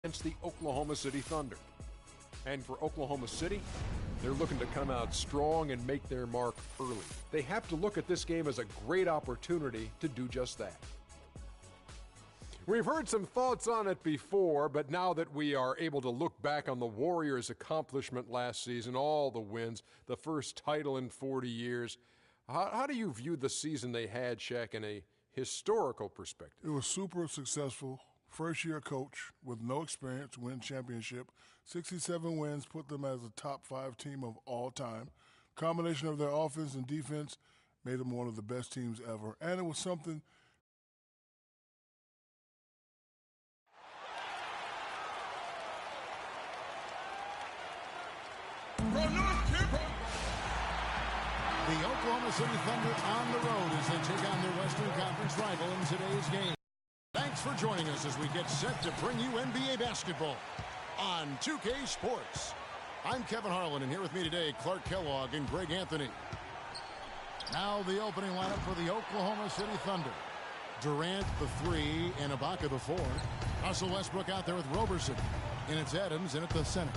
against the Oklahoma City Thunder. And for Oklahoma City, they're looking to come out strong and make their mark early. They have to look at this game as a great opportunity to do just that. We've heard some thoughts on it before, but now that we are able to look back on the Warriors' accomplishment last season, all the wins, the first title in 40 years, how do you view the season they had, Shaq, in a historical perspective? It was super successful. First-year coach with no experience, win championship. 67 wins put them as a top 5 team of all time. Combination of their offense and defense made them one of the best teams ever. And it was something The Oklahoma City Thunder on the road as they take on their Western Conference rival in today's game. Thanks for joining us as we get set to bring you NBA basketball on 2K Sports. I'm Kevin Harlan, and here with me today, Clark Kellogg and Greg Anthony. Now the opening lineup for the Oklahoma City Thunder. Durant, the 3, and Ibaka, the 4. Russell Westbrook out there with Roberson. And it's Adams in at the center.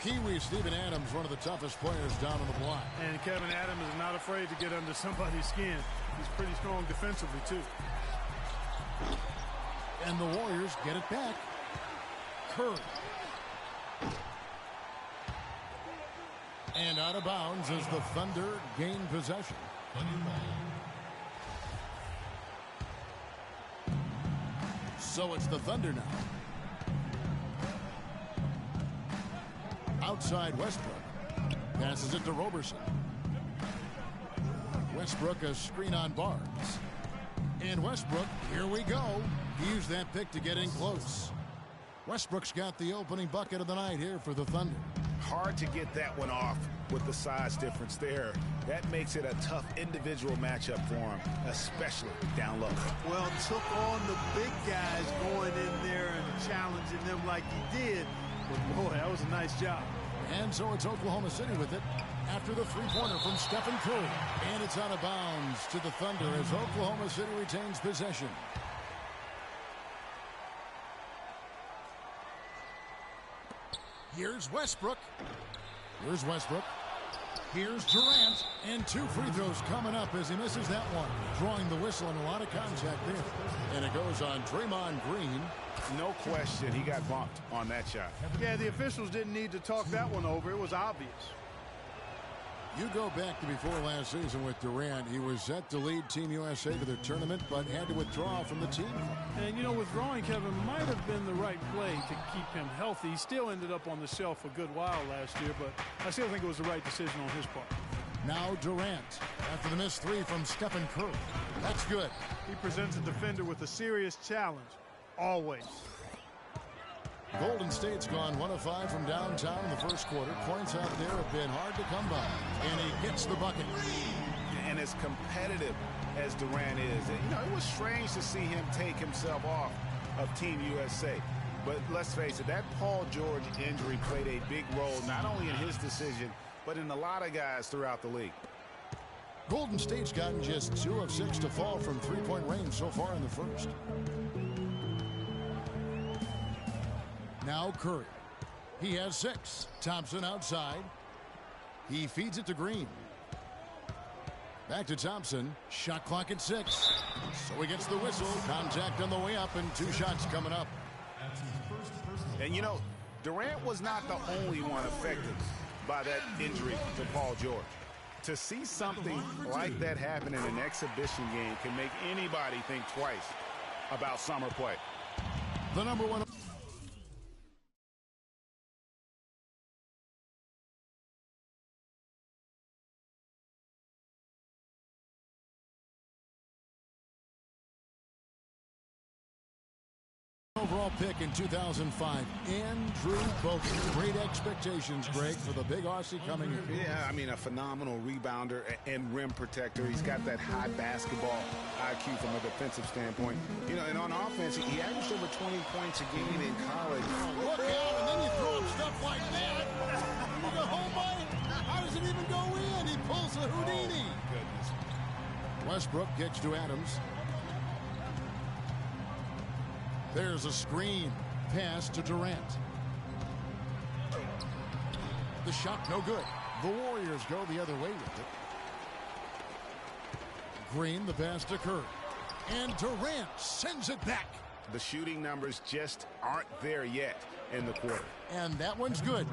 Kiwi Steven Adams, one of the toughest players down on the block. And Kevin Adams is not afraid to get under somebody's skin. He's pretty strong defensively, too. And the Warriors get it back. Curry. And out of bounds as the Thunder gain possession. So it's the Thunder now. Outside Westbrook. Passes it to Roberson. Westbrook a screen on Barnes. And Westbrook, here we go. He used that pick to get in close. Westbrook's got the opening bucket of the night here for the Thunder. Hard to get that one off with the size difference there. That makes it a tough individual matchup for him, especially down low. Well, took on the big guys going in there and challenging them like he did. But boy, that was a nice job. And so it's Oklahoma City with it after the three-pointer from Stephen Curry. And it's out of bounds to the Thunder as Oklahoma City retains possession. Here's Westbrook. Here's Westbrook. Here's Durant. And 2 free throws coming up as he misses that one. Drawing the whistle and a lot of contact there. And it goes on Draymond Green. No question he got bumped on that shot. Yeah, the officials didn't need to talk that one over. It was obvious. You go back to before last season with Durant. He was set to lead Team USA to the tournament, but had to withdraw from the team. And, you know, withdrawing Kevin might have been the right play to keep him healthy. He still ended up on the shelf a good while last year, but I still think it was the right decision on his part. Now Durant after the missed 3 from Stephen Curry. That's good. He presents a defender with a serious challenge, always. Golden State's gone 1 of 5 from downtown in the first quarter. Points out there have been hard to come by. And he gets the bucket. And as competitive as Durant is, you know, it was strange to see him take himself off of Team USA. But let's face it, that Paul George injury played a big role, not only in his decision, but in a lot of guys throughout the league. Golden State's gotten just 2 of 6 to fall from three-point range so far in the first. Now Curry. He has 6. Thompson outside. He feeds it to Green. Back to Thompson. Shot clock at 6. So he gets the whistle. Contact on the way up and 2 shots coming up. And you know, Durant was not the only one affected by that injury to Paul George. To see something like that happen in an exhibition game can make anybody think twice about summer play. The number 1. Overall pick in 2005, Andrew Bogut. Great expectations, Greg, for the big Aussie coming in. Yeah, I mean, a phenomenal rebounder and rim protector. He's got that high basketball IQ from a defensive standpoint. You know, and on offense, he averaged over 20 points a game in college. Look out, and then you throw him stuff like that. You go, oh my, how does it even go in? He pulls a Houdini. Goodness. Westbrook kicks to Adams. There's a screen. Pass to Durant. The shot no good. The Warriors go the other way with it. Green, the pass to Curry. And Durant sends it back. The shooting numbers just aren't there yet in the quarter. And that one's good.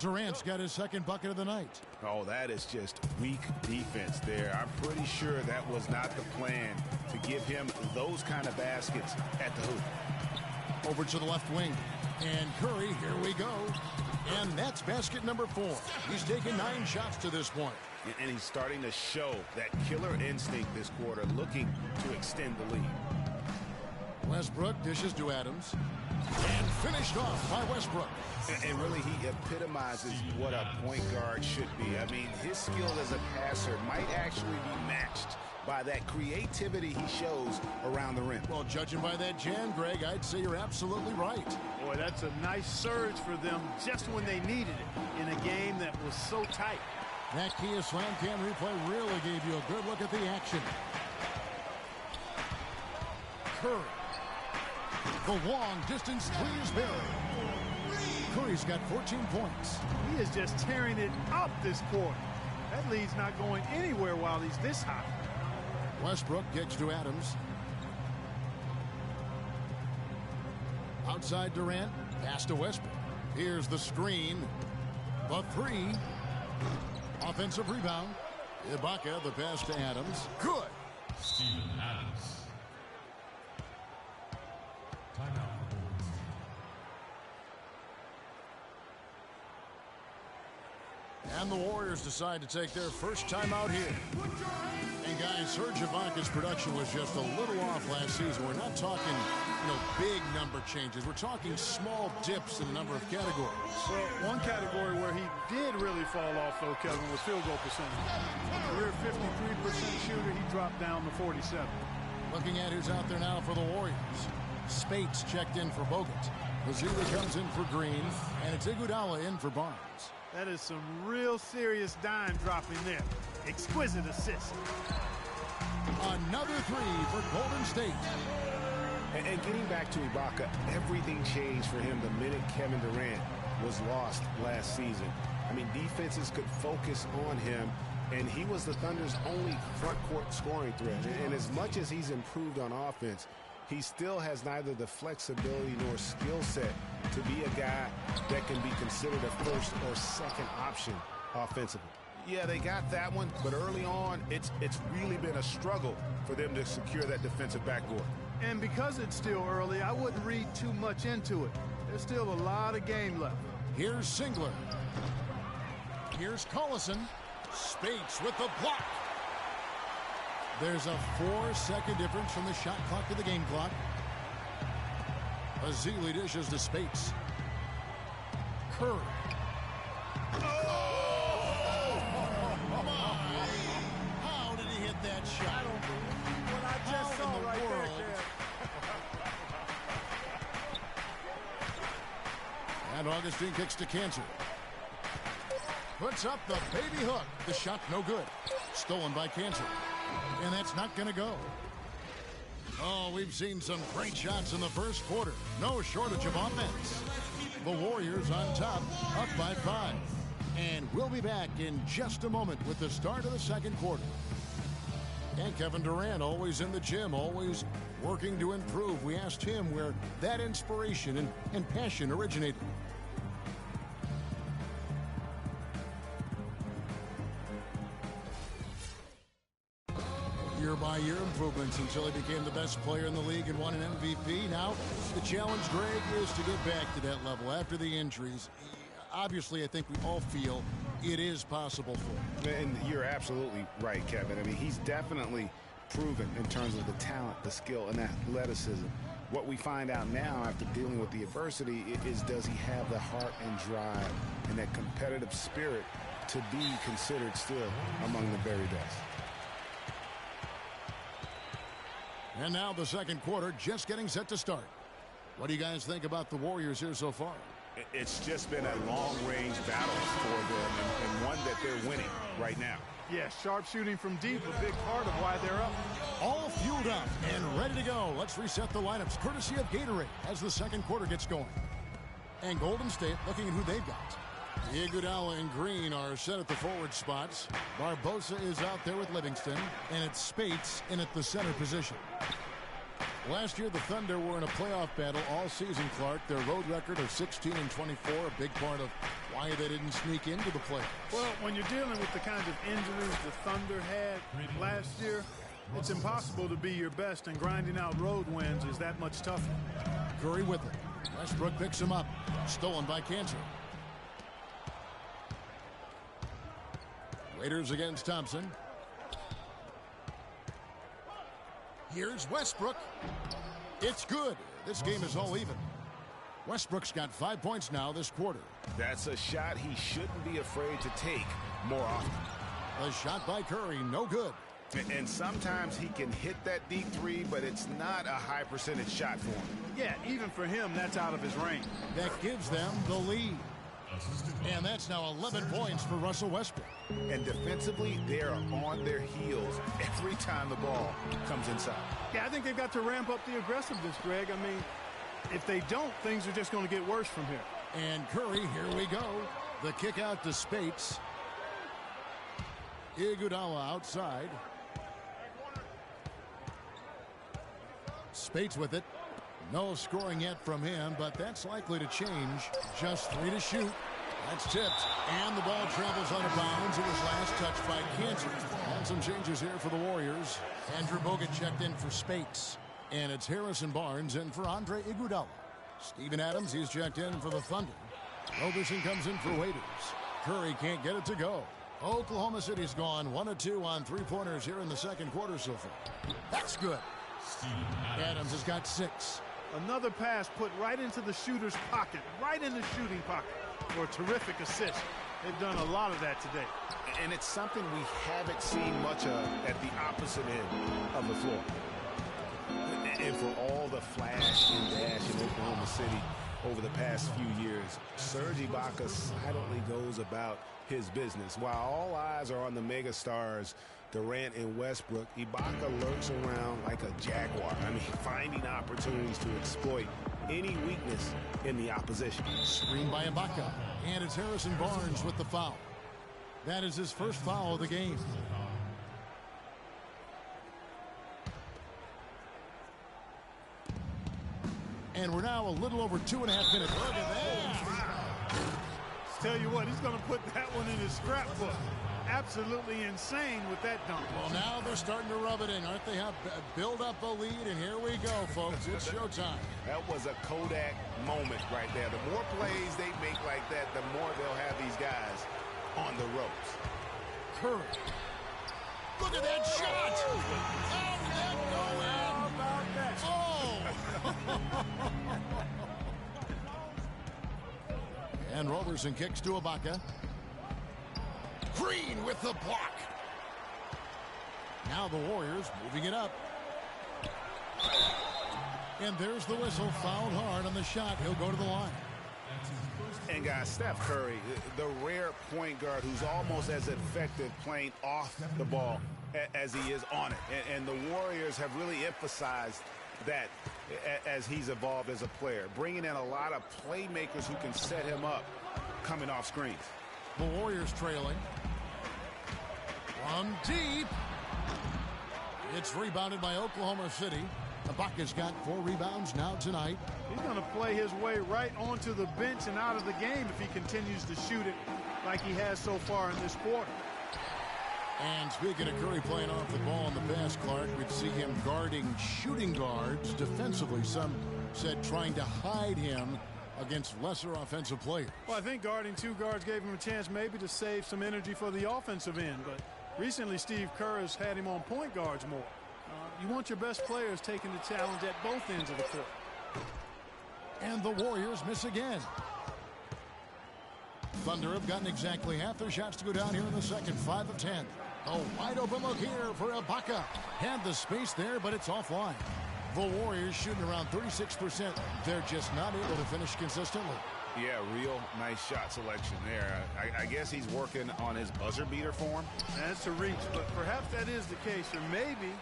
Durant's got his second bucket of the night. Oh, that is just weak defense there. I'm pretty sure that was not the plan to give him those kind of baskets at the hoop. Over to the left wing. And Curry, here we go. And that's basket number 4. He's taken 9 shots to this point. And he's starting to show that killer instinct this quarter, looking to extend the lead. Westbrook dishes to Adams. And finished off by Westbrook. And really, he epitomizes what a point guard should be. I mean, his skill as a passer might actually be matched by that creativity he shows around the rim. Well, judging by that jam, Greg, I'd say you're absolutely right. Boy, that's a nice surge for them just when they needed it in a game that was so tight. That Kia Slam Cam replay really gave you a good look at the action. Curry. The long distance three is buried. Curry's got 14 points. He is just tearing it up this quarter. That lead's not going anywhere while he's this hot. Westbrook gets to Adams. Outside Durant. Pass to Westbrook. Here's the screen. The three. Offensive rebound. Ibaka, the pass to Adams. Good. Steven Adams. Timeout. And the Warriors decide to take their first timeout here. And guys, Serge Ibaka's production was just a little off last season. We're not talking, big number changes. We're talking small dips in a number of categories. Well, one category where he did really fall off, though, Kevin, was field goal percentage. Career 53% shooter, he dropped down to 47. Looking at who's out there now for the Warriors. Spates checked in for Bogut. Mazzulla comes in for Green, and it's Iguodala in for Barnes. That is some real serious dime dropping there. Exquisite assist. Another three for Golden State. And getting back to Ibaka, everything changed for him the minute Kevin Durant was lost last season. I mean, defenses could focus on him, and he was the Thunder's only front court scoring threat. And as much as he's improved on offense, he still has neither the flexibility nor skill set to be a guy that can be considered a first or second option offensively. Yeah, they got that one, but early on, it's really been a struggle for them to secure that defensive backboard. And because it's still early, I wouldn't read too much into it. There's still a lot of game left. Here's Singler. Here's Collison. Spates with the block. There's a 4-second difference from the shot clock to the game clock. Azili dishes to Spates. Curry. How did he hit that shot? I don't believe what I just saw right there. And Augustine kicks to Cantor. Puts up the baby hook. The shot no good. Stolen by Cantor. And that's not going to go. Oh, we've seen some great shots in the first quarter. No shortage of offense. The Warriors on top, up by 5. And we'll be back in just a moment with the start of the second quarter. And Kevin Durant, always in the gym, always working to improve. We asked him where that inspiration and passion originated. Year-by-year improvements until he became the best player in the league and won an MVP. Now, the challenge, Greg, is to get back to that level after the injuries. Obviously, I think we all feel it is possible for him. And you're absolutely right, Kevin. I mean, he's definitely proven in terms of the talent, the skill, and athleticism. What we find out now after dealing with the adversity is, does he have the heart and drive and that competitive spirit to be considered still among the very best? And now the second quarter just getting set to start. What do you guys think about the Warriors here so far? It's just been a long-range battle for them and one that they're winning right now. Yeah, sharp shooting from deep, a big part of why they're up. all fueled up and ready to go. Let's reset the lineups courtesy of Gatorade as the second quarter gets going. And Golden State looking at who they've got. Iguodala and Green are set at the forward spots. Barbosa is out there with Livingston, and it's Spates in at the center position. Last year, the Thunder were in a playoff battle all season, Clark. Their road record of 16-24, a big part of why they didn't sneak into the playoffs. Well, when you're dealing with the kinds of injuries the Thunder had last year, it's impossible to be your best, and grinding out road wins is that much tougher. Curry with it. Westbrook picks him up. Stolen by Cantor. Raiders against Thompson. Here's Westbrook. It's good. This game is all even. Westbrook's got 5 points now this quarter. That's a shot he shouldn't be afraid to take more often. A shot by Curry, no good. And sometimes he can hit that deep three, but it's not a high percentage shot for him. Yeah, even for him, that's out of his range. That gives them the lead. And that's now 11 points for Russell Westbrook. And defensively, they're on their heels every time the ball comes inside. Yeah, I think they've got to ramp up the aggressiveness, Greg. I mean, if they don't, things are just going to get worse from here. And Curry, here we go. The kick out to Spates. Iguodala outside. Spates with it. No scoring yet from him, but that's likely to change. Just 3 to shoot. That's tipped. And the ball travels out of bounds. It was last touched by Cantor. And some changes here for the Warriors. Andrew Bogut checked in for Spates. And it's Harrison Barnes in for Andre Iguodala. Steven Adams, he's checked in for the Thunder. Roberson comes in for Waiters. Curry can't get it to go. Oklahoma City's gone 1 of 2 on three-pointers here in the second quarter so far. That's good. Adams has got 6. Another pass put right into the shooter's pocket, right in the shooting pocket, for a terrific assist. They've done a lot of that today. And it's something we haven't seen much of at the opposite end of the floor. And for all the flash and dash in Oklahoma City over the past few years, Serge Ibaka silently goes about his business. While all eyes are on the megastars Durant and Westbrook, Ibaka lurks around like a jaguar. I mean, finding opportunities to exploit any weakness in the opposition. Screen by Ibaka. And it's Harrison Barnes with the foul. That is his first foul of the game. And we're now a little over 2.5 minutes. Look at that. Tell you what, he's going to put that one in his scrapbook. Absolutely insane with that dunk. Well, now they're starting to rub it in, aren't they? Have build up a lead, and here we go, folks. It's showtime. That was a Kodak moment right there. The more plays they make like that, the more they'll have these guys on the ropes. Curry. Look at that shot. How did that go in? How about that? Oh! And Roberson kicks to Ibaka. Green with the block. Now the Warriors moving it up. And there's the whistle. Fouled hard on the shot. He'll go to the line. And guys, Steph Curry, the rare point guard who's almost as effective playing off the ball as he is on it. And the Warriors have really emphasized that as he's evolved as a player, bringing in a lot of playmakers who can set him up coming off screens. The Warriors trailing. From deep. It's rebounded by Oklahoma City. Ibaka's got 4 rebounds now tonight. He's going to play his way right onto the bench and out of the game if he continues to shoot it like he has so far in this quarter. And speaking of Curry playing off the ball in the pass, Clark, we'd see him guarding shooting guards defensively. Some said trying to hide him against lesser offensive players. Well, I think guarding 2 guards gave him a chance maybe to save some energy for the offensive end. But recently, Steve Kerr has had him on point guards more. You want your best players taking the challenge at both ends of the court. And the Warriors miss again. Thunder have gotten exactly half their shots to go down here in the second. 5 of 10. A wide open look here for Ibaka. Had the space there, but it's offline. The Warriors shooting around 36%. They're just not able to finish consistently. Yeah, real nice shot selection there. I guess he's working on his buzzer beater form. That's a reach, but perhaps that is the case. Or maybe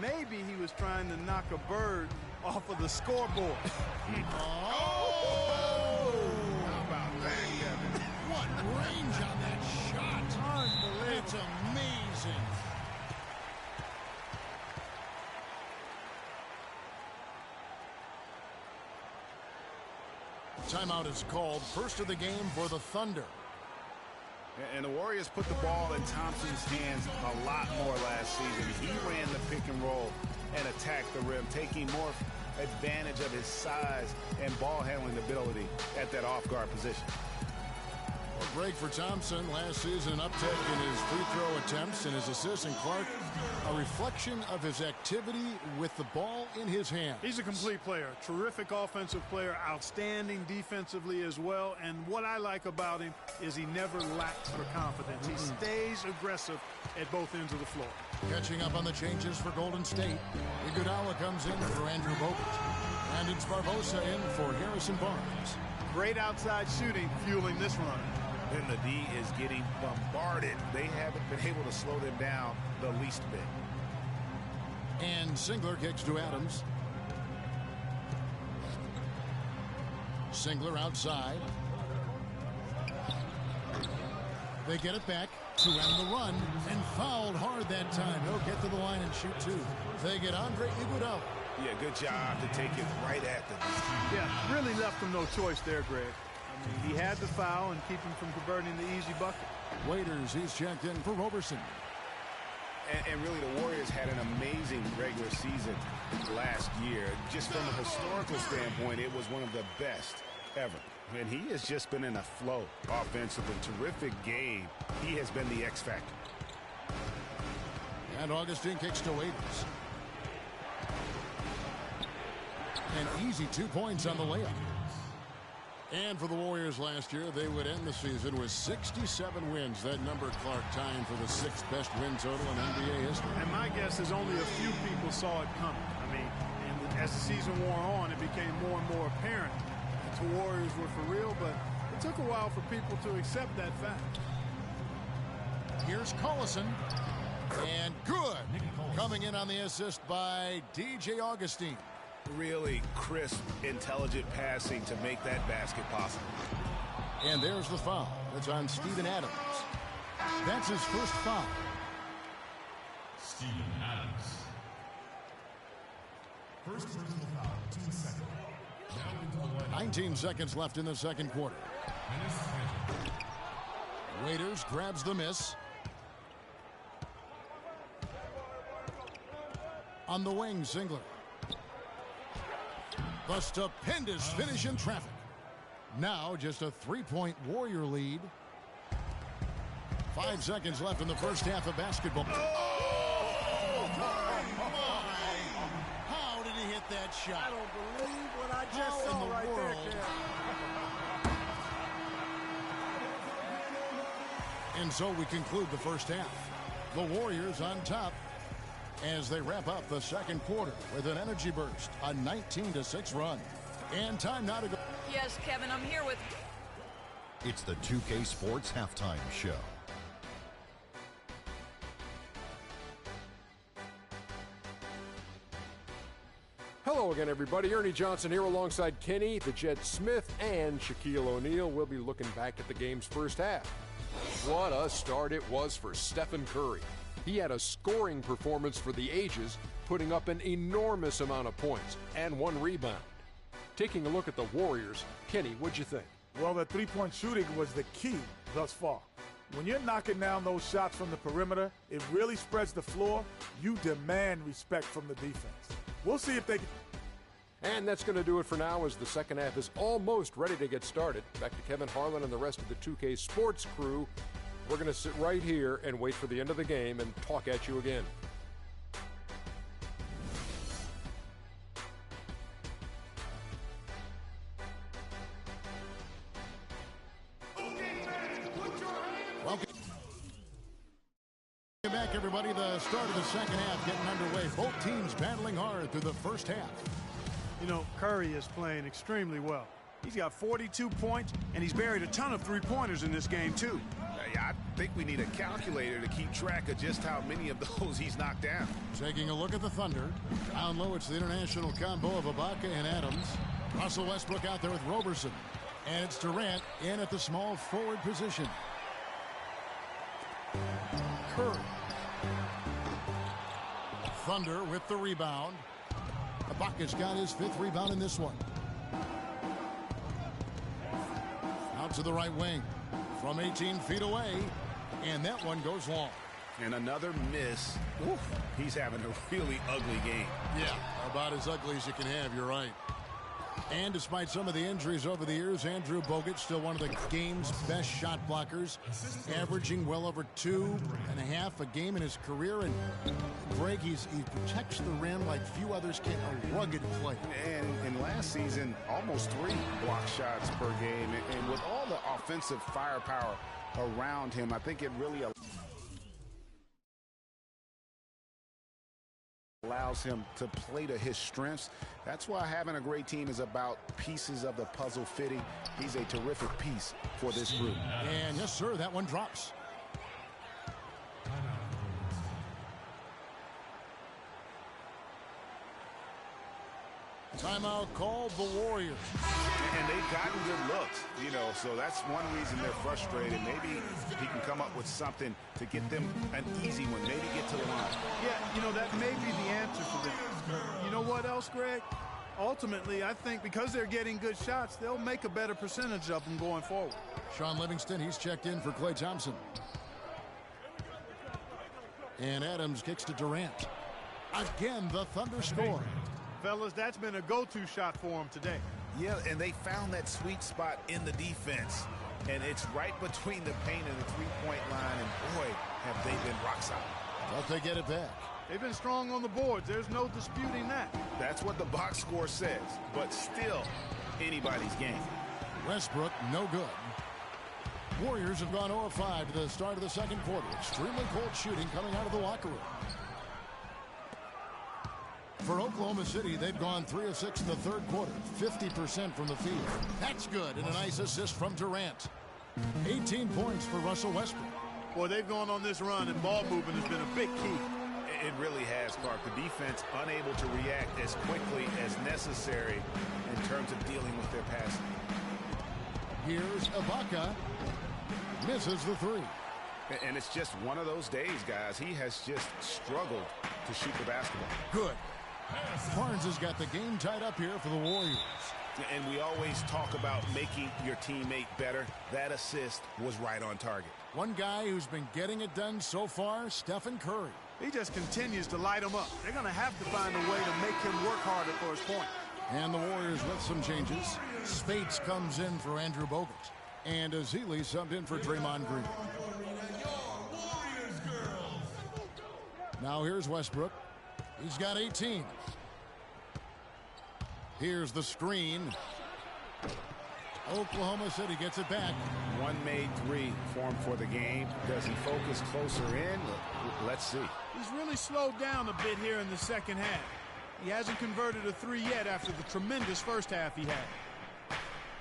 Maybe he was trying to knock a bird off of the scoreboard. Oh! How about that, Kevin? What range on that shot? Unbelievable. That's amazing. Timeout is called. First of the game for the Thunder. And the Warriors put the ball in Thompson's hands a lot more last season. He ran the pick and roll and attacked the rim, taking more advantage of his size and ball handling ability at that off-guard position. Well, great for Thompson. Last season, an uptick in his free throw attempts and his assists. And Clark, a reflection of his activity with the ball in his hand. He's a complete player. Terrific offensive player. Outstanding defensively as well. And what I like about him is he never lacks for confidence. He stays aggressive at both ends of the floor. Catching up on the changes for Golden State. Iguodala comes in for Andrew Bogut. Brandon Barbosa in for Harrison Barnes. Great outside shooting fueling this run. And the D is getting bombarded. They haven't been able to slow them down the least bit. And Singler kicks to Adams. Singler outside. They get it back to end the run and fouled hard that time. He'll get to the line and shoot two. They get Andre Iguodala. Yeah, good job to take it right at them. Yeah, really left him no choice there, Greg. I mean, he had the foul and keep him from converting the easy bucket. Waiters, he's checked in for Roberson. And really, the Warriors had an amazing regular season last year. Just from a historical standpoint, it was one of the best ever. And he has just been in a flow offensively. Terrific game. He has been the X factor. And Augustine kicks to Waiters. An easy 2 points on the layup. And for the Warriors last year, they would end the season with 67 wins. That number, Clark, tying for the 6th best win total in NBA history. And my guess is only a few people saw it coming. I mean, and as the season wore on, it became more and more apparent that the Warriors were for real, but it took a while for people to accept that fact. Here's Collison. And good. Coming in on the assist by DJ Augustine. Really crisp, intelligent passing to make that basket possible. And there's the foul. It's on Steven Adams. That's his first foul. Steven Adams. First personal foul, 2 seconds. Now into the line. 19 seconds left in the second quarter. Waiters grabs the miss. On the wing, Singler. The stupendous finish in traffic. Now just a 3-point Warrior lead. 5 seconds left in the first half of basketball. Oh, my. How did he hit that shot? I don't believe what I just saw right there, Ken. And so we conclude the first half. The Warriors on top as they wrap up the second quarter with an energy burst, a 19-6 run. And time now to go. Yes, Kevin, I'm here with... It's the 2K Sports Halftime Show. Hello again, everybody. Ernie Johnson here alongside Kenny, the Jed Smith, and Shaquille O'Neal. We'll be looking back at the game's first half. What a start it was for Stephen Curry. He had a scoring performance for the ages, putting up an enormous amount of points and 1 rebound. Taking a look at the Warriors, Kenny, what'd you think? Well, the three-point shooting was the key thus far. When you're knocking down those shots from the perimeter, it really spreads the floor. You demand respect from the defense. We'll see if they can. And that's going to do it for now as the second half is almost ready to get started. Back to Kevin Harlan and the rest of the 2K Sports crew. We're going to sit right here and wait for the end of the game and talk at you again. Welcome back, everybody. The start of the second half getting underway. Both teams battling hard through the first half. You know, Curry is playing extremely well. He's got 42 points, and he's buried a ton of three-pointers in this game, too. I think we need a calculator to keep track of just how many of those he's knocked down. Taking a look at the Thunder. Down low, it's the international combo of Ibaka and Adams. Russell Westbrook out there with Roberson. And it's Durant in at the small forward position. Curry. Thunder with the rebound. Ibaka's got his 5th rebound in this one. Out to the right wing from 18 feet away, and that one goes long. And another miss. Oof, he's having a really ugly game. Yeah, about as ugly as you can have, you're right. And despite some of the injuries over the years, Andrew Bogut still one of the game's best shot blockers, averaging well over 2.5 a game in his career. And Greg, he protects the rim like few others can. A rugged player. And last season, almost 3 block shots per game. And with all the offensive firepower around him, I think it really allows him to play to his strengths. That's why having a great team is about pieces of the puzzle fitting. He's a terrific piece for this group. And yes, sir, that one drops. Timeout called the Warriors. And they've gotten good looks, you know, so that's one reason they're frustrated. Maybe he can come up with something to get them an easy one, maybe get to the line. Yeah, you know, that may be the answer for them. You know what else, Greg? Ultimately, I think because they're getting good shots, they'll make a better percentage of them going forward. Sean Livingston, he's checked in for Klay Thompson. And Adams kicks to Durant. Again, the Thunder score. Fellas, that's been a go-to shot for them today. Yeah, and they found that sweet spot in the defense. And it's right between the paint and the three-point line. And, boy, have they been rock solid. But they get it back. They've been strong on the boards. There's no disputing that. That's what the box score says. But still, anybody's game. Westbrook, no good. Warriors have gone 0-5 to the start of the second quarter. Extremely cold shooting coming out of the locker room. For Oklahoma City, they've gone 3 of 6 in the third quarter, 50% from the field. That's good, and a nice assist from Durant. 18 points for Russell Westbrook. Boy, they've gone on this run, and ball movement has been a big key. It really has, Clark. The defense unable to react as quickly as necessary in terms of dealing with their passing. Here's Ibaka. Misses the 3. And it's just one of those days, guys. He has just struggled to shoot the basketball. Good. Barnes has got the game tied up here for the Warriors. And we always talk about making your teammate better. That assist was right on target. One guy who's been getting it done so far, Stephen Curry. He just continues to light him up. They're going to have to find a way to make him work harder for his point. And the Warriors with some changes. Spates comes in for Andrew Bogut. And Azili subbed in for Draymond Green. Now here's Westbrook. He's got 18. Here's the screen. Oklahoma City gets it back. One made 3 formed for the game. Does he focus closer in? Let's see. He's really slowed down a bit here in the second half. He hasn't converted a 3 yet after the tremendous first half he had.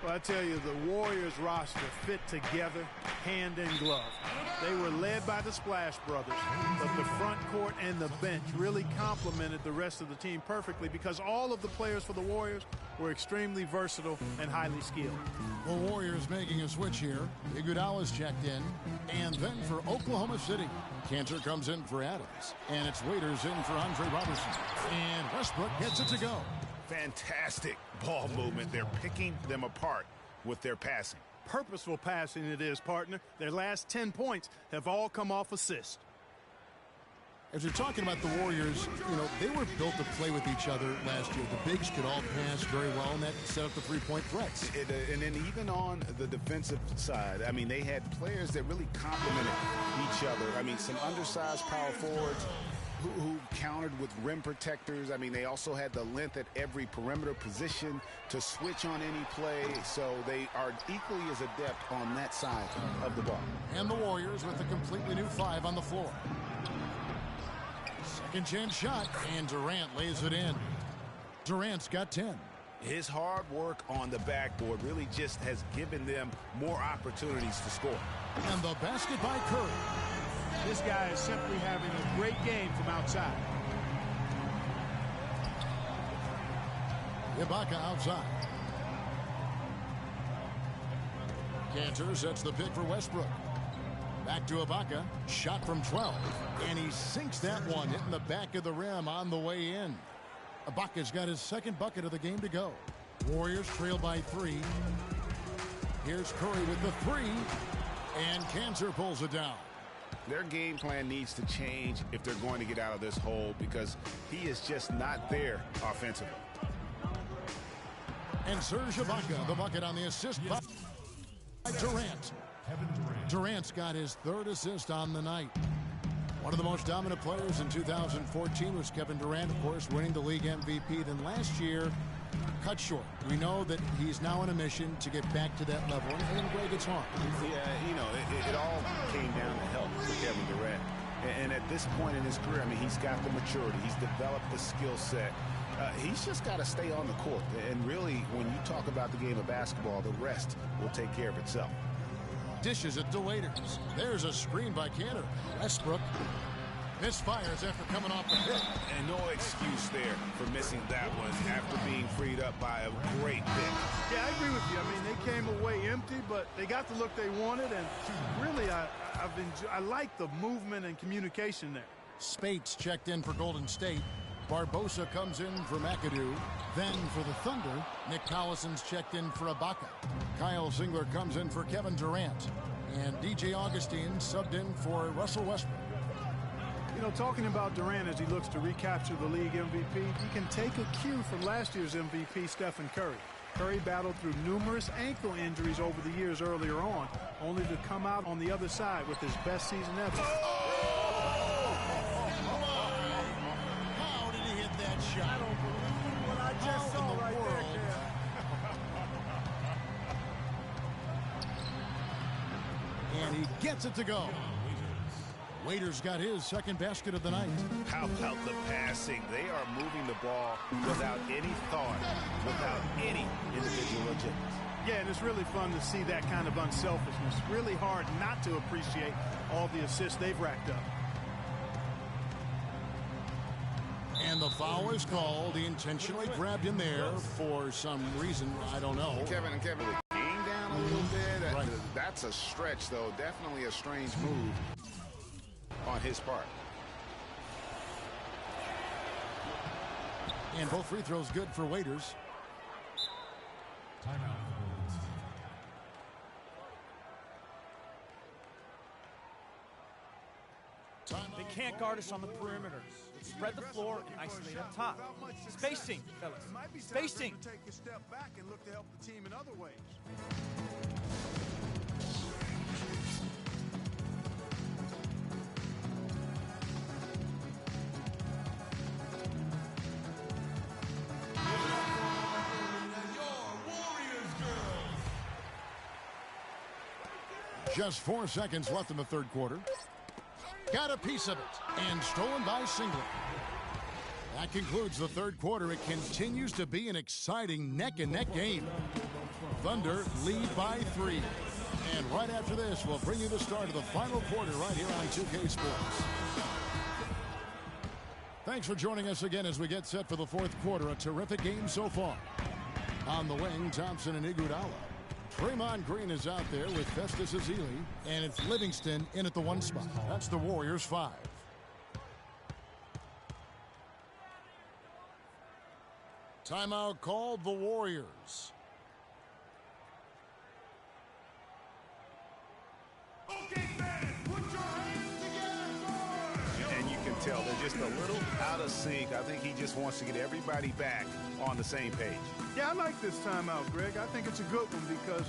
Well, I tell you, the Warriors roster fit together, hand in glove. They were led by the Splash Brothers, but the front court and the bench really complemented the rest of the team perfectly because all of the players for the Warriors were extremely versatile and highly skilled. The Warriors making a switch here. Iguodala's checked in. And then for Oklahoma City, Cantor comes in for Adams. And it's Waiters in for Andre Robertson. And Westbrook gets it to go. Fantastic ball movement. They're picking them apart with their passing. Purposeful passing it is, partner. Their last 10 points have all come off assists. As you're talking about the Warriors, you know, they were built to play with each other last year. The bigs could all pass very well, and that set up the three-point threats. And then even on the defensive side, I mean, they had players that really complemented each other. I mean, some undersized power forwards who countered with rim protectors. I mean, they also had the length at every perimeter position to switch on any play. So they are equally as adept on that side of the ball. And the Warriors with a completely new 5 on the floor. Second chance shot, and Durant lays it in. Durant's got 10. His hard work on the backboard really just has given them more opportunities to score. And the basket by Curry. This guy is simply having a great game from outside. Ibaka outside. Cantor sets the pick for Westbrook. Back to Ibaka. Shot from 12. And he sinks that one, hitting the back of the rim on the way in. Ibaka's got his second bucket of the game to go. Warriors trail by 3. Here's Curry with the 3. And Cantor pulls it down. Their game plan needs to change if they're going to get out of this hole because he is just not there offensively. And Serge Ibaka, the bucket on the assist by Durant. Durant's got his third assist on the night. One of the most dominant players in 2014 was Kevin Durant, of course, winning the league MVP. Then last year, cut short. We know that he's now on a mission to get back to that level. And Greg, it's hard. Yeah, you know, it all came down to help for Kevin Durant. And at this point in his career, I mean, he's got the maturity. He's developed the skill set. He's just got to stay on the court. And really, when you talk about the game of basketball, the rest will take care of itself. Dishes it to Waiters. There's a screen by Cantor. Westbrook misfires after coming off the hit. And no excuse there for missing that one after being freed up by a great pick. Yeah, I agree with you. I mean, they came away empty, but they got the look they wanted. And really, I like the movement and communication there. Spates checked in for Golden State. Barbosa comes in for McAdoo. Then for the Thunder, Nick Collison's checked in for Ibaka. Kyle Singler comes in for Kevin Durant. And DJ Augustine subbed in for Russell Westbrook. You know, talking about Durant as he looks to recapture the league MVP, he can take a cue from last year's MVP, Stephen Curry. Curry battled through numerous ankle injuries over the years earlier on, only to come out on the other side with his best season ever. How did he hit that shot? I don't believe what I just saw right there, And he gets it to go. Waiters got his second basket of the night. How about the passing? They are moving the ball without any thought, without any individual agendas. Yeah, and it's really fun to see that kind of unselfishness. Really hard not to appreciate all the assists they've racked up. And the foul is called. He intentionally grabbed him there for some reason. I don't know. Kevin, the game down a little bit. Right. That's a stretch, though. Definitely a strange move on his part. And both free throws good for Waiters. Timeout. They can't guard us on the perimeter. Spread the floor and isolate up top. Spacing, fellas. Spacing. Take a step back and look to help the team in other ways. Just 4 seconds left in the third quarter. Got a piece of it. And stolen by Singler. That concludes the third quarter. It continues to be an exciting neck-and-neck game. Thunder lead by 3. And right after this, we'll bring you the start of the final quarter right here on 2K Sports. Thanks for joining us again as we get set for the fourth quarter. A terrific game so far. On the wing, Thompson and Iguodala. Draymond Green is out there with Festus Ezeli, and it's Livingston in at the 1 spot. That's the Warriors 5. Timeout called the Warriors. Okay, fans, put your hands together for... And you can tell they're just a little out of sync. I think he just wants to get everybody back on the same page. Yeah, I like this timeout, Greg. I think it's a good one because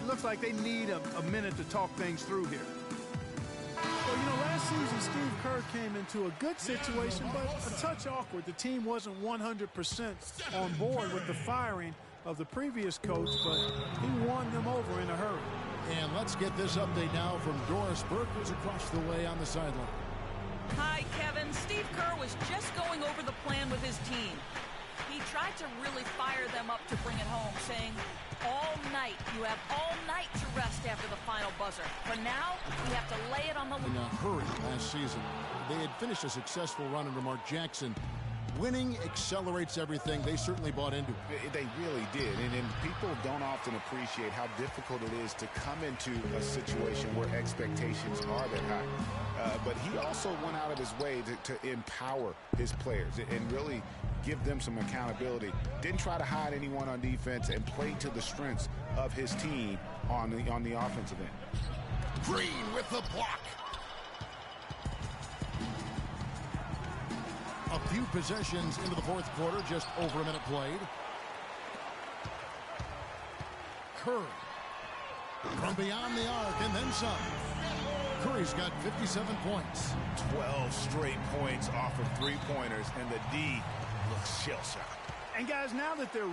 it looks like they need a minute to talk things through here. Well, you know, last season, Steve Kerr came into a good situation, but a touch awkward. The team wasn't 100% on board with the firing of the previous coach, but he won them over in a hurry. And let's get this update now from Doris Burke, who's across the way on the sideline. Hi, Kevin. Steve Kerr was just going over the plan with his team. He tried to really fire them up to bring it home, saying, all night, you have all night to rest after the final buzzer. But now, we have to lay it on the line. In a hurry last season, they had finished a successful run under Mark Jackson. Winning accelerates everything. They certainly bought into it. They really did. And people don't often appreciate how difficult it is to come into a situation where expectations are that high. But he also went out of his way to empower his players and really give them some accountability. Didn't try to hide anyone on defense and played to the strengths of his team on the offensive end. Green with the block. A few possessions into the fourth quarter, just over a minute played. Curry from beyond the arc and then some. Curry's got 57 points. 12 straight points off of three-pointers, and the D looks shell-shocked. And guys, now that they're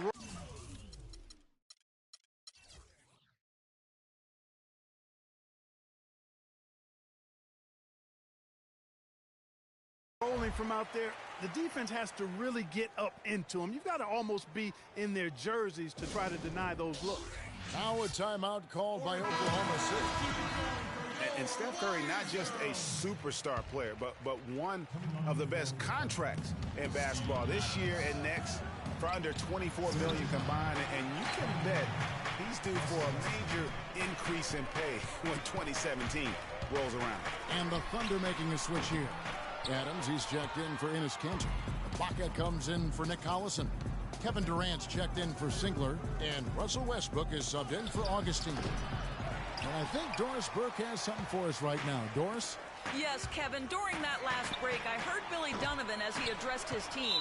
rolling from out there, the defense has to really get up into them. You've got to almost be in their jerseys to try to deny those looks. Now a timeout called by Oklahoma City. And Steph Curry, not just a superstar player, but one of the best contracts in basketball this year and next for under $24 million combined. And you can bet he's due for a major increase in pay when 2017 rolls around. And the Thunder making a switch here. Adams, he's checked in for Enes Kanter. Ibaka comes in for Nick Collison. Kevin Durant's checked in for Singler. And Russell Westbrook is subbed in for Augustine. And I think Doris Burke has something for us right now. Doris? Yes, Kevin, during that last break, I heard Billy Donovan as he addressed his team.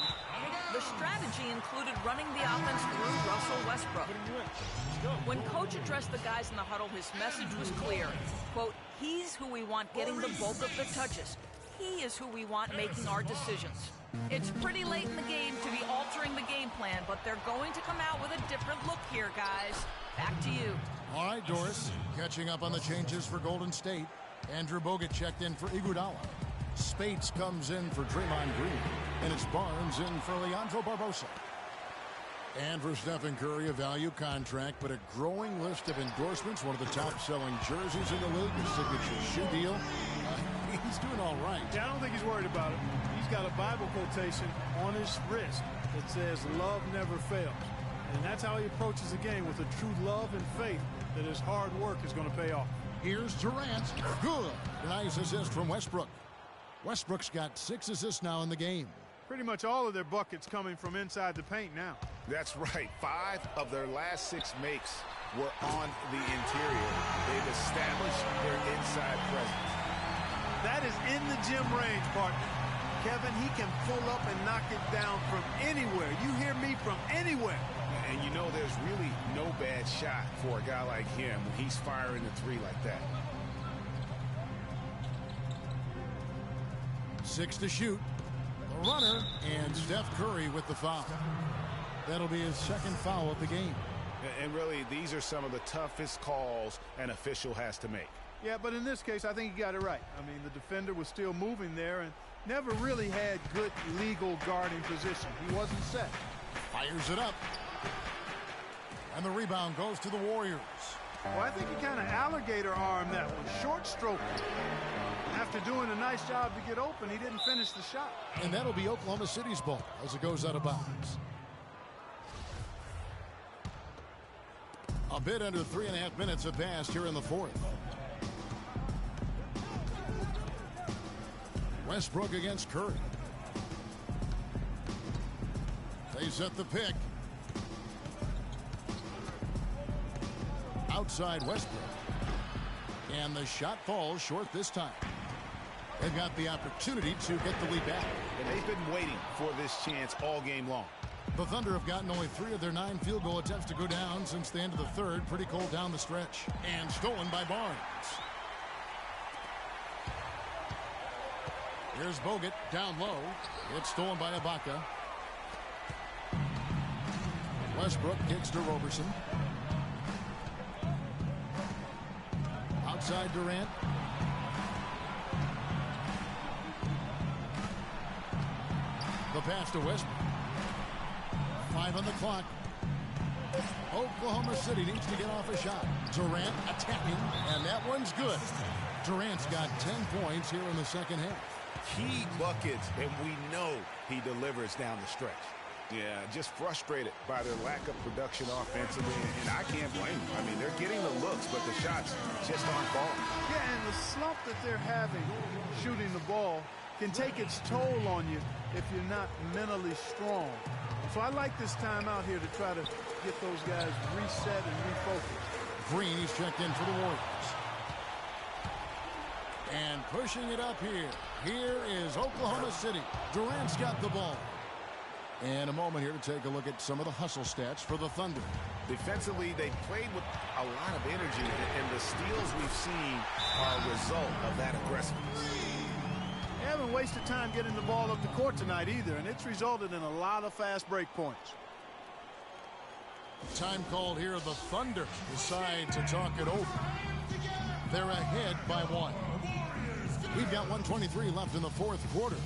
The strategy included running the offense through Russell Westbrook. When Coach addressed the guys in the huddle, his message was clear. Quote, he's who we want getting the bulk of the touches. He is who we want making our decisions. It's pretty late in the game to be altering the game plan, but they're going to come out with a different look here, guys. Back to you. All right, Doris. Catching up on the changes for Golden State. Andrew Bogut checked in for Iguodala. Spates comes in for Draymond Green. And it's Barnes in for Leandro Barbosa. And for Stephen Curry, a value contract, but a growing list of endorsements. One of the top-selling jerseys in the league, a signature shoe deal. He's doing all right. Yeah, I don't think he's worried about it. He's got a Bible quotation on his wrist that says, love never fails. And that's how he approaches the game, with a true love and faith that his hard work is going to pay off. Here's Durant. Good. Nice assist from Westbrook. Westbrook's got 6 assists now in the game. Pretty much all of their buckets coming from inside the paint now. That's right. 5 of their last 6 makes were on the interior. They've established their inside presence. That is in the gym range, partner. Kevin, he can pull up and knock it down from anywhere. You hear me, from anywhere. And you know there's really no bad shot for a guy like him when he's firing the 3 like that. 6 to shoot. The runner, and Steph Curry with the foul. That'll be his second foul of the game. And really, these are some of the toughest calls an official has to make. Yeah, but in this case, I think he got it right. I mean, the defender was still moving there and never really had good legal guarding position. He wasn't set. Fires it up. And the rebound goes to the Warriors. Well, I think he kind of alligator armed that one. Short stroke. After doing a nice job to get open, he didn't finish the shot. And that'll be Oklahoma City's ball as it goes out of bounds. A bit under 3.5 minutes have passed here in the fourth. Westbrook against Curry. They set the pick. Outside Westbrook. And the shot falls short this time. They've got the opportunity to get the lead back. And they've been waiting for this chance all game long. The Thunder have gotten only 3 of their 9 field goal attempts to go down since the end of the third. Pretty cold down the stretch. And stolen by Barnes. Here's Bogut down low. It's stolen by Ibaka. Westbrook kicks to Roberson. Outside Durant. The pass to Westbrook. 5 on the clock. Oklahoma City needs to get off a shot. Durant attacking, and that one's good. Durant's got 10 points here in the second half. Key buckets, and we know he delivers down the stretch. Yeah, just frustrated by their lack of production offensively, and I can't blame them. I mean, they're getting the looks, but the shots just aren't falling. Yeah, and the slump that they're having shooting the ball can take its toll on you if you're not mentally strong. So I like this timeout here to try to get those guys reset and refocused. Green, he's checked in for the Warriors. And pushing it up here. Here is Oklahoma City. Durant's got the ball. And a moment here to take a look at some of the hustle stats for the Thunder. Defensively, they played with a lot of energy, and the steals we've seen are a result of that aggressiveness. They haven't wasted time getting the ball up the court tonight either, and it's resulted in a lot of fast break points. Time called here. The Thunder decide to talk it over. They're ahead by 1. We've got 1:23 left in the fourth quarter.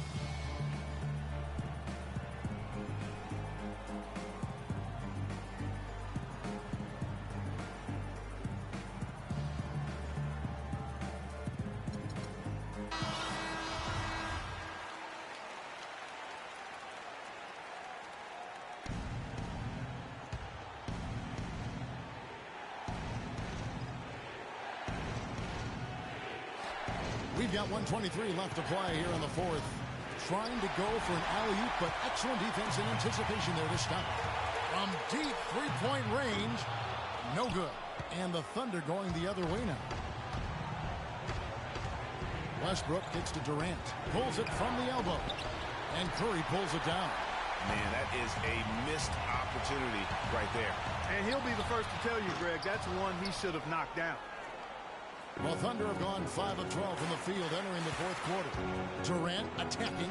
We've got 1:23 left to play here in the fourth. Trying to go for an alley-oop, but excellent defense and anticipation there to stop. From deep three-point range, no good. And the Thunder going the other way now. Westbrook gets to Durant. Pulls it from the elbow. And Curry pulls it down. Man, that is a missed opportunity right there. And he'll be the first to tell you, Greg, that's one he should have knocked down. Well, Thunder have gone 5 of 12 from the field entering the fourth quarter. Durant attacking.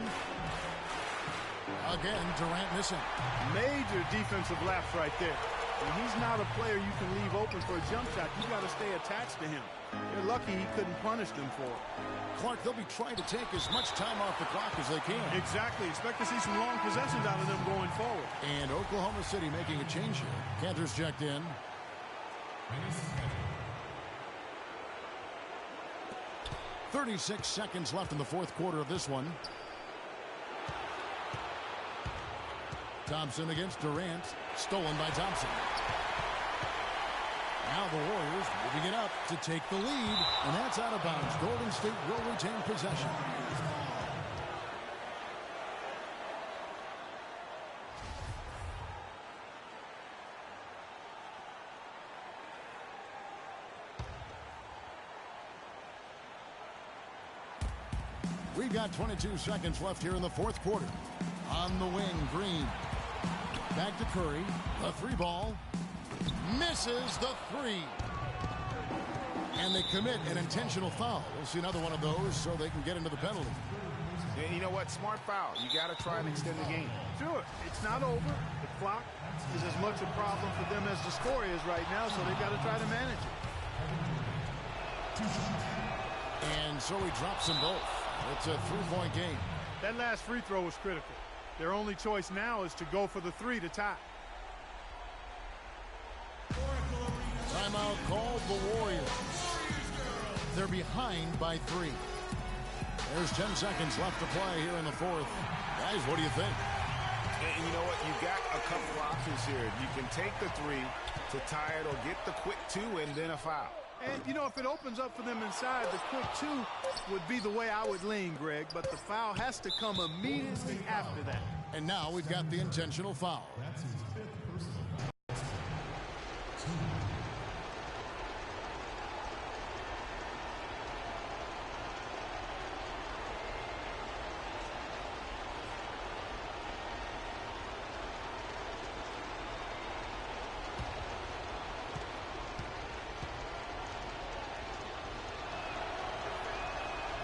Again, Durant missing. Major defensive lapse right there. And he's not a player you can leave open for a jump shot. You got to stay attached to him. They're lucky he couldn't punish them for it. Clark, they'll be trying to take as much time off the clock as they can. Exactly. Expect to see some long possessions out of them going forward. And Oklahoma City making a change here. Cantor's checked in. 36 seconds left in the fourth quarter of this one. Thompson against Durant. Stolen by Thompson. Now the Warriors moving it up to take the lead. And that's out of bounds. Golden State will retain possession. We've got 22 seconds left here in the fourth quarter. On the wing, Green. Back to Curry. The three ball. Misses the three. And they commit an intentional foul. We'll see another one of those so they can get into the penalty. And you know what? Smart foul. You got to try and extend the game. Sure. It's not over. The clock is as much a problem for them as the score is right now, so they've got to try to manage it. And so he drops them both. It's a three-point game. That last free throw was critical. Their only choice now is to go for the three to tie. Timeout called the Warriors. They're behind by 3. There's 10 seconds left to play here in the fourth. Guys, what do you think? And you know what? You got a couple options here. You can take the three to tie it or get the quick 2 and then a foul. And, you know, if it opens up for them inside, the quick 2 would be the way I would lean, Greg. But the foul has to come immediately after that. And now we've got the intentional foul.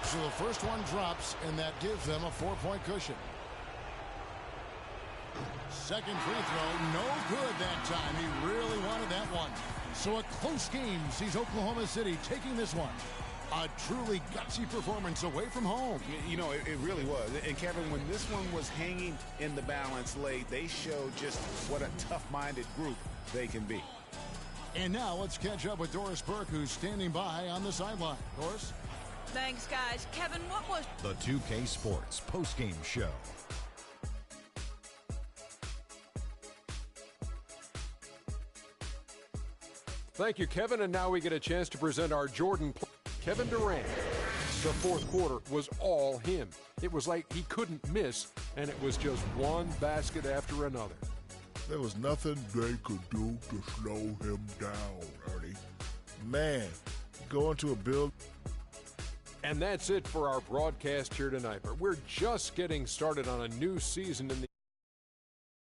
So the first one drops, and that gives them a 4-point cushion. Second free throw, no good that time. He really wanted that one. So a close game sees Oklahoma City taking this one. A truly gutsy performance away from home. You know, it really was. And Kevin, when this one was hanging in the balance late, they showed just what a tough-minded group they can be. And now let's catch up with Doris Burke, who's standing by on the sideline. Doris? Thanks, guys. Kevin, what was The 2K Sports postgame show. Thank you, Kevin. And now we get a chance to present our Jordan Kevin Durant. The fourth quarter was all him. It was like he couldn't miss, and it was just one basket after another. There was nothing they could do to slow him down, Ernie. Man, going to a build. And that's it for our broadcast here tonight. But we're just getting started on a new season in the